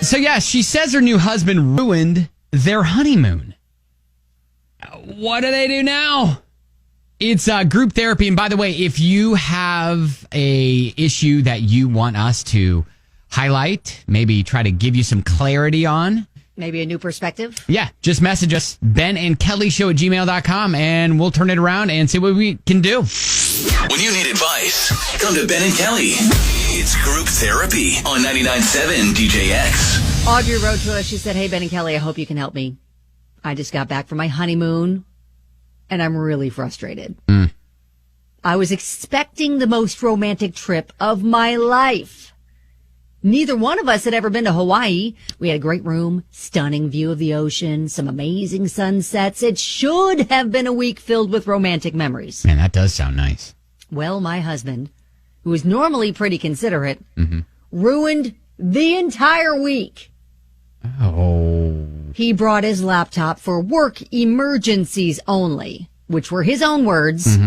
So, yeah, she says her new husband ruined their honeymoon. What do they do now? It's group therapy. And by the way, if you have a issue that you want us to highlight, maybe try to give you some clarity on. Maybe a new perspective. Yeah, just message us, benandkellyshow@gmail.com, and we'll turn it around and see what we can do. When you need advice, come to Ben and Kelly. It's group therapy on 99.7 DJX. Audrey wrote to us. She said, "Hey, Ben and Kelly, I hope you can help me. I just got back from my honeymoon, and I'm really frustrated. I was expecting the most romantic trip of my life. Neither one of us had ever been to Hawaii. We had a great room, stunning view of the ocean, some amazing sunsets. It should have been a week filled with romantic memories." Man, that does sound nice. Well, my husband, who is normally pretty considerate, ruined the entire week. Oh. He brought his laptop for work emergencies only, which were his own words.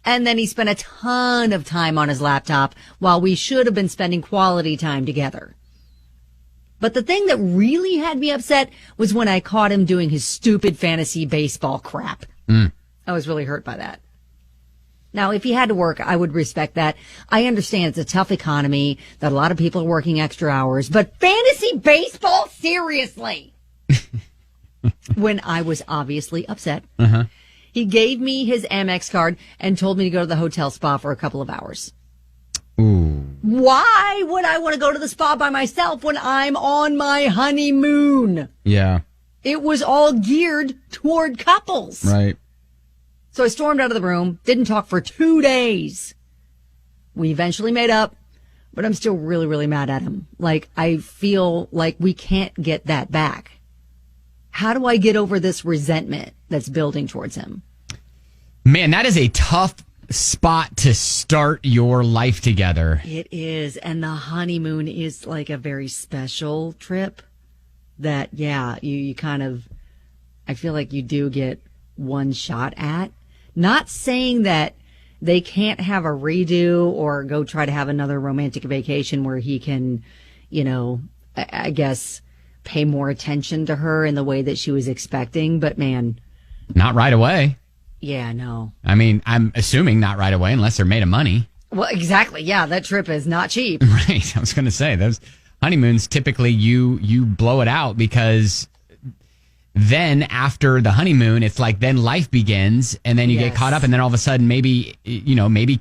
And then he spent a ton of time on his laptop while we should have been spending quality time together. But the thing that really had me upset was when I caught him doing his stupid fantasy baseball crap. I was really hurt by that. Now, if he had to work, I would respect that. I understand it's a tough economy, that a lot of people are working extra hours, but fantasy baseball? Seriously? When I was obviously upset, he gave me his Amex card and told me to go to the hotel spa for a couple of hours. Ooh. Why would I want to go to the spa by myself when I'm on my honeymoon? Yeah. It was all geared toward couples. Right. So I stormed out of the room, didn't talk for 2 days. We eventually made up, but I'm still really, really mad at him. Like, I feel like we can't get that back. How do I get over this resentment that's building towards him? Man, that is a tough spot to start your life together. It is. And the honeymoon is like a very special trip that, yeah, you kind of, I feel like you do get one shot at. Not saying that they can't have a redo or go try to have another romantic vacation where he can, you know, I guess, pay more attention to her in the way that she was expecting. But man, not right away. Yeah, no. I mean, I'm assuming not right away unless they're made of money. Well, exactly. Yeah, that trip is not cheap. Right. I was going to say, those honeymoons, typically you blow it out because then after the honeymoon, it's like then life begins and then you get caught up and then all of a sudden maybe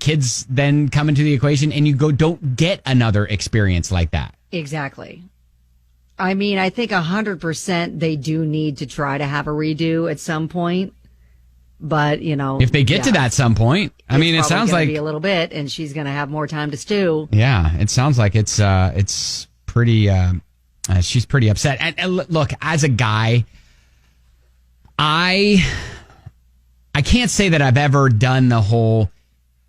kids then come into the equation and you don't get another experience like that. Exactly. I mean, I think 100% they do need to try to have a redo at some point. But, you know, if they get to that some point, I mean, it sounds like be a little bit and she's going to have more time to stew. Yeah, it sounds like it's pretty, she's pretty upset. And look, as a guy, I can't say that I've ever done the whole,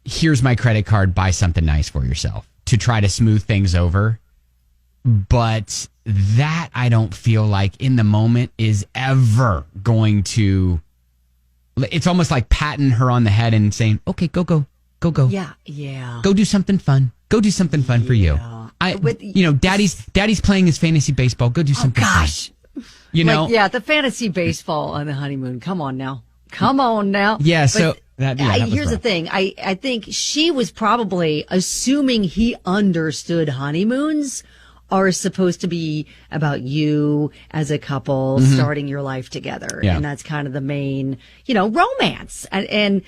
here's my credit card, buy something nice for yourself to try to smooth things over. But that I don't feel like in the moment is ever going to, it's almost like patting her on the head and saying, okay, go. Yeah. Go do something fun. Go do something fun for you. Daddy's playing his fantasy baseball. Go do something fun. You know? The fantasy baseball on the honeymoon. Come on now. Yeah, so that here's the thing. I think she was probably assuming he understood honeymoons are supposed to be about you as a couple starting your life together. Yeah. And that's kind of the main, romance. And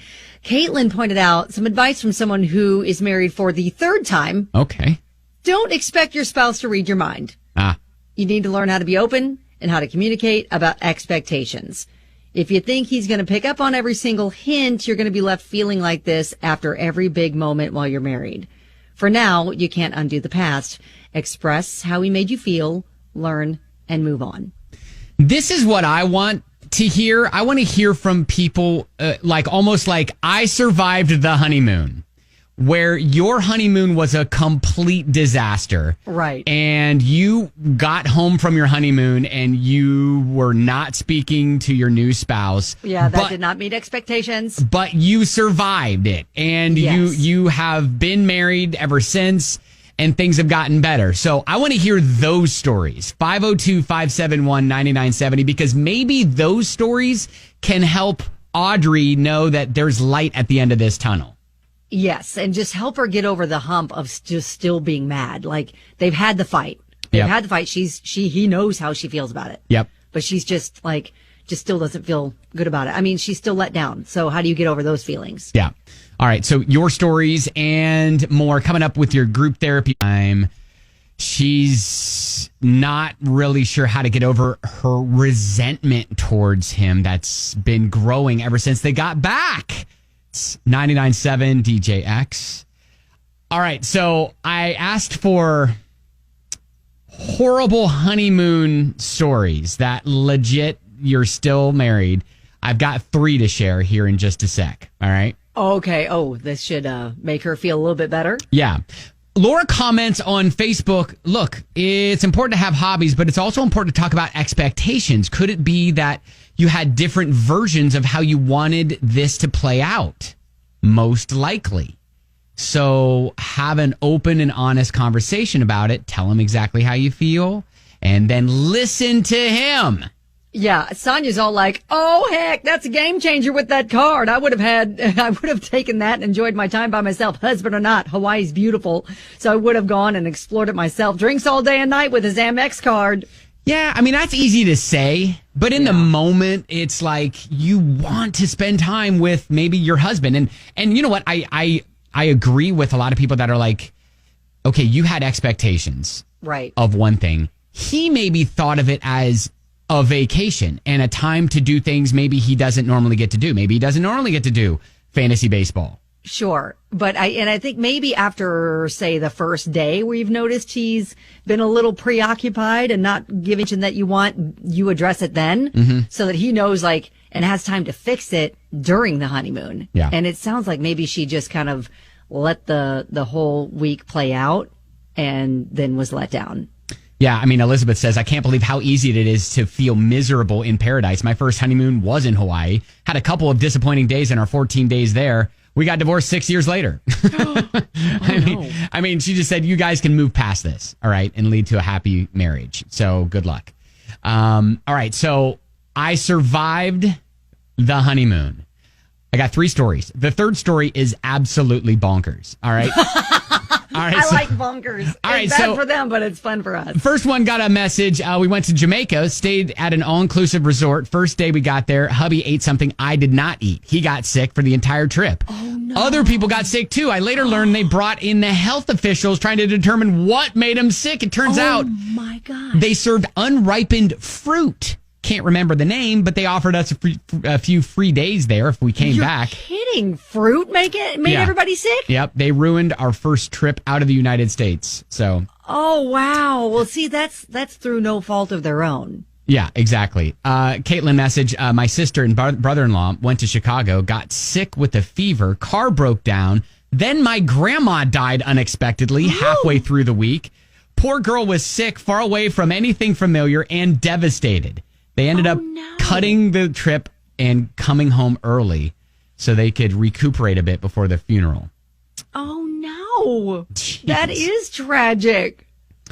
Caitlin pointed out some advice from someone who is married for the third time. Okay. Don't expect your spouse to read your mind. You need to learn how to be open and how to communicate about expectations. If you think he's going to pick up on every single hint, you're going to be left feeling like this after every big moment while you're married. For now, you can't undo the past. Express how he made you feel, learn, and move on. This is what I want to hear. I want to hear from people almost like I survived the honeymoon, where your honeymoon was a complete disaster. Right. And you got home from your honeymoon and you were not speaking to your new spouse. Yeah, that did not meet expectations. But you survived it. And you have been married ever since. and things have gotten better. So I want to hear those stories. 502-571-9970, because maybe those stories can help Audrey know that there's light at the end of this tunnel. Yes, and just help her get over the hump of just still being mad. Like, they've had the fight. They've had the fight. He knows how she feels about it. Yep. But she's just still doesn't feel good about it. I mean, she's still let down. So how do you get over those feelings? Yeah. All right. So your stories and more coming up with your group therapy time. She's not really sure how to get over her resentment towards him that's been growing ever since they got back. It's 99.7 DJX. All right. So I asked for horrible honeymoon stories that legit you're still married. I've got 3 to share here in just a sec. All right. Okay. Oh, this should make her feel a little bit better. Yeah. Laura comments on Facebook, look, it's important to have hobbies, but it's also important to talk about expectations. Could it be that you had different versions of how you wanted this to play out? Most likely. So have an open and honest conversation about it. Tell him exactly how you feel and then listen to him. Yeah, Sonia's all like, oh, heck, that's a game changer with that card. I would have taken that and enjoyed my time by myself, husband or not. Hawaii's beautiful. So I would have gone and explored it myself. Drinks all day and night with his Amex card. Yeah, I mean, that's easy to say, but in the moment, it's like you want to spend time with maybe your husband. And you know what? I agree with a lot of people that are like, okay, you had expectations of one thing. He maybe thought of it as a vacation and a time to do things maybe he doesn't normally get to do. Maybe he doesn't normally get to do fantasy baseball. Sure. But I think maybe after, say, the first day where you've noticed he's been a little preoccupied and not giving attention that you address it then so that he knows and has time to fix it during the honeymoon. Yeah. And it sounds like maybe she just kind of let the whole week play out and then was let down. Yeah, I mean, Elizabeth says, I can't believe how easy it is to feel miserable in paradise. My first honeymoon was in Hawaii. Had a couple of disappointing days in our 14 days there. We got divorced 6 years later. I mean, she just said, you guys can move past this, all right, and lead to a happy marriage. So good luck. All right, so I survived the honeymoon. I got 3 stories. The third story is absolutely bonkers, all right? All right, I like bonkers. It's bad for them, but it's fun for us. First one got a message. We went to Jamaica, stayed at an all-inclusive resort. First day we got there, hubby ate something I did not eat. He got sick for the entire trip. Oh, no. Other people got sick, too. I later learned they brought in the health officials trying to determine what made them sick. It turns out my God. they served unripened fruit. Can't remember the name, but they offered us a few free days there if we came back. Kidding? Fruit made everybody sick? Yep, they ruined our first trip out of the United States. So. Oh wow! Well, see, that's through no fault of their own. Yeah, exactly. Caitlin message: my sister and brother-in-law went to Chicago, got sick with a fever, car broke down. Then my grandma died unexpectedly halfway through the week. Poor girl was sick, far away from anything familiar, and devastated. They ended up cutting the trip and coming home early so they could recuperate a bit before the funeral. Oh, no. Jeez. That is tragic.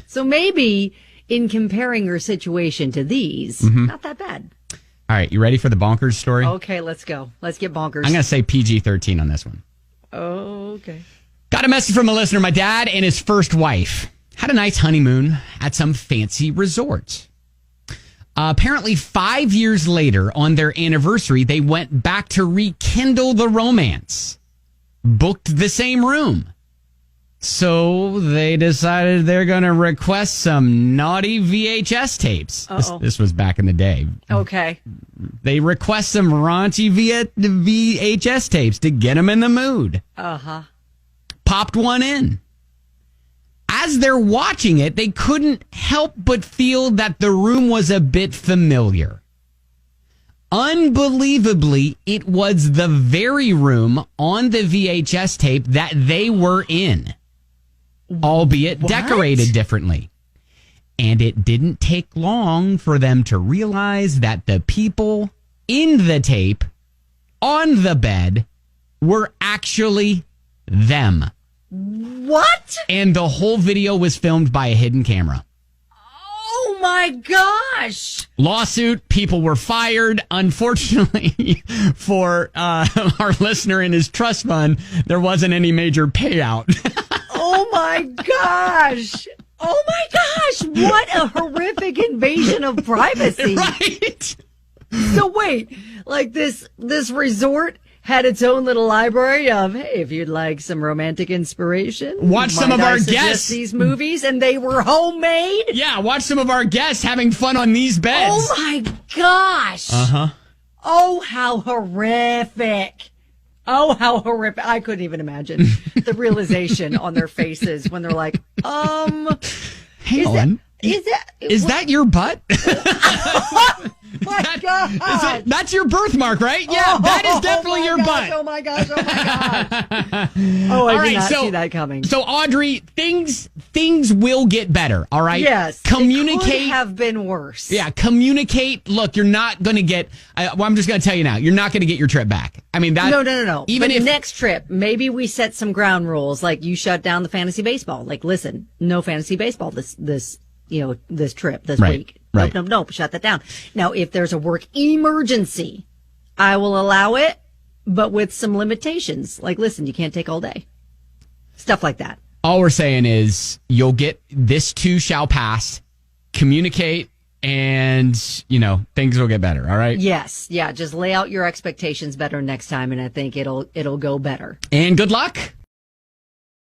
So maybe in comparing her situation to these, not that bad. All right, you ready for the bonkers story? Okay, let's go. Let's get bonkers. I'm going to say PG-13 on this one. Okay. Got a message from a listener. My dad and his first wife had a nice honeymoon at some fancy resort. Apparently 5 years later, on their anniversary, they went back to rekindle the romance. Booked the same room. So they decided they're going to request some naughty VHS tapes. This was back in the day. Okay. They request some raunchy VHS tapes to get them in the mood. Uh-huh. Popped one in. As they're watching it, they couldn't help but feel that the room was a bit familiar. Unbelievably, it was the very room on the VHS tape that they were in, albeit decorated differently. And it didn't take long for them to realize that the people in the tape on the bed were actually them. What? And the whole video was filmed by a hidden camera. Oh my gosh. Lawsuit, people were fired. Unfortunately for our listener in his trust fund, there wasn't any major payout. Oh my gosh. Oh my gosh. What a horrific invasion of privacy. Right? So wait, like this resort had its own little library of, hey, if you'd like some romantic inspiration, watch some of our guests. These movies, and they were homemade. Yeah, watch some of our guests having fun on these beds. Oh my gosh. Uh-huh. Oh, how horrific. Oh, how horrific. I couldn't even imagine the realization on their faces when they're like, hang on. Is that your butt? My God. That's your birthmark, right? Yeah, that is definitely your butt. Oh my gosh, oh my gosh. Oh, I did not see that coming. So, Audrey, things will get better, all right? Yes. Communicate. It could have been worse. Yeah, communicate. Look, you're not going to get, I'm just going to tell you now, you're not going to get your trip back. I mean, that. No. Even but if next trip, maybe we set some ground rules, like you shut down the fantasy baseball. Like, listen, no fantasy baseball this trip, this week. Right. Nope, shut that down. Now, if there's a work emergency, I will allow it, but with some limitations. Like, listen, you can't take all day. Stuff like that. All we're saying is you'll get, this too shall pass. Communicate, and, things will get better, all right? Yes. Yeah, just lay out your expectations better next time, and I think it'll go better. And good luck.